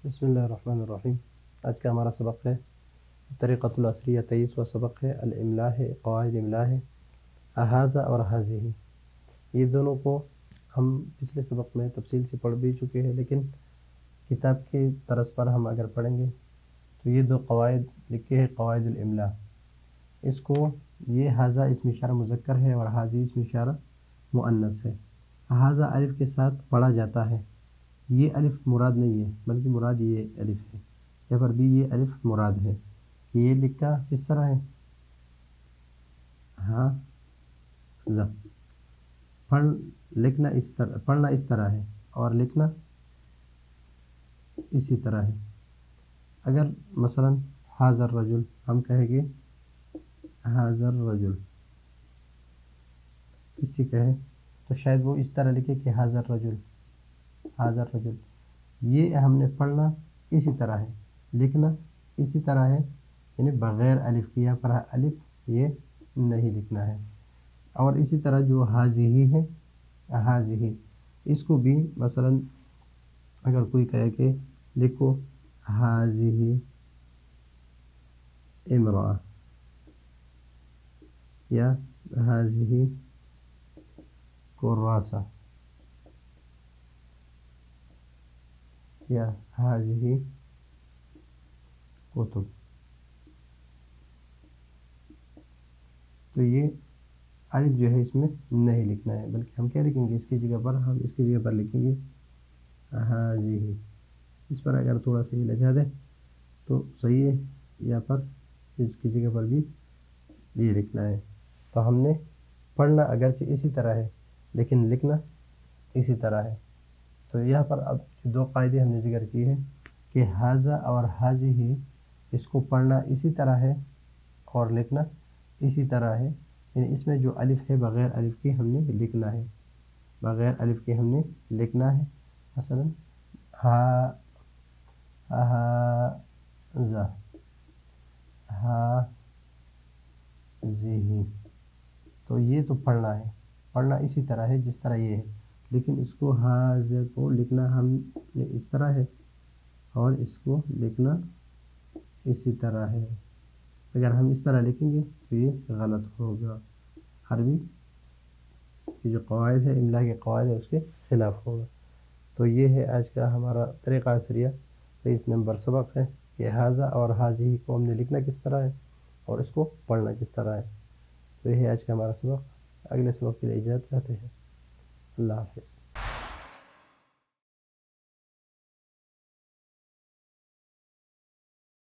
بسم اللہ الرحمن الرحیم۔ آج کا ہمارا سبق ہے طریقۃ العصریہ، 23واں سبق ہے، الاملاء ہے، قواعد املاء ہے، احاذہ اور حاذہ۔ یہ دونوں کو ہم پچھلے سبق میں تفصیل سے پڑھ بھی چکے ہیں، لیکن کتاب کے طرز پر ہم اگر پڑھیں گے تو یہ دو قواعد لکھے ہیں، قواعد الاملاء۔ اس کو یہ حاذہ اسم اشارہ مذکر ہے اور حاذہ اسم اشارہ مؤنث ہے۔ احاذہ الف کے ساتھ پڑھا جاتا ہے۔ یہ الف مراد نہیں ہے، بلکہ مراد یہ الف ہے۔ یہاں پر بھی یہ الف مراد ہے کہ یہ لکھا کس طرح ہے، ہاں لکھنا اس طرح ہے اور لکھنا اسی طرح ہے۔ اگر مثلا حاذا الرجل ہم کہیں گے حاذا الرجل، کسی کہے تو شاید وہ اس طرح لکھے کہ حاذا الرجل، حاذا الرجل۔ یہ ہم نے پڑھنا اسی طرح ہے، لکھنا اسی طرح ہے، یعنی بغیر الف کے، یہاں پر الف یہ نہیں لکھنا ہے۔ اور اسی طرح جو حاذہ ہے، حاذہ، اس کو بھی مثلا اگر کوئی کہے کہ لکھو حاذہ امرأہ یا حاذہ کراسہ یا حاذہ کتب، تو یہ الف جو ہے اس میں نہیں لکھنا ہے، بلکہ ہم کیا لکھیں گے، اس کی جگہ پر ہم اس کی جگہ پر لکھیں گے حاذہ۔ اس پر اگر تھوڑا سا یہ لگا دیں تو صحیح ہے، یہاں پر اس کی جگہ پر بھی یہ لکھنا ہے۔ تو ہم نے پڑھنا اگرچہ اسی طرح ہے لیکن لکھنا اسی طرح ہے۔ تو یہاں پر اب دو قاعدے ہم نے ذکر کی ہے کہ حاذہ اور حاذہ، اس کو پڑھنا اسی طرح ہے اور لکھنا اسی طرح ہے، یعنی اس میں جو الف ہے بغیر الف کے ہم نے لکھنا ہے، بغیر الف کے ہم نے لکھنا ہے۔ مثلا حاذہ، حاذہ، تو یہ تو پڑھنا ہے، پڑھنا اسی طرح ہے جس طرح یہ ہے، لیکن اس کو حاذہ کو لکھنا ہم نے اس طرح ہے اور اس کو لکھنا اسی طرح ہے۔ اگر ہم اس طرح لکھیں گے تو یہ غلط ہوگا، عربی کی جو قواعد ہے، املاء کے قواعد ہے، اس کے خلاف ہوگا۔ تو یہ ہے آج کا ہمارا طریقہ عصریہ 23 نمبر سبق ہے کہ حاذہ اور حاذہ کو ہم نے لکھنا کس طرح ہے اور اس کو پڑھنا کس طرح ہے۔ تو یہ ہے آج کا ہمارا سبق۔ اگلے سبق کے لیے اجازت چاہتے ہیں۔ اللہ حافظ۔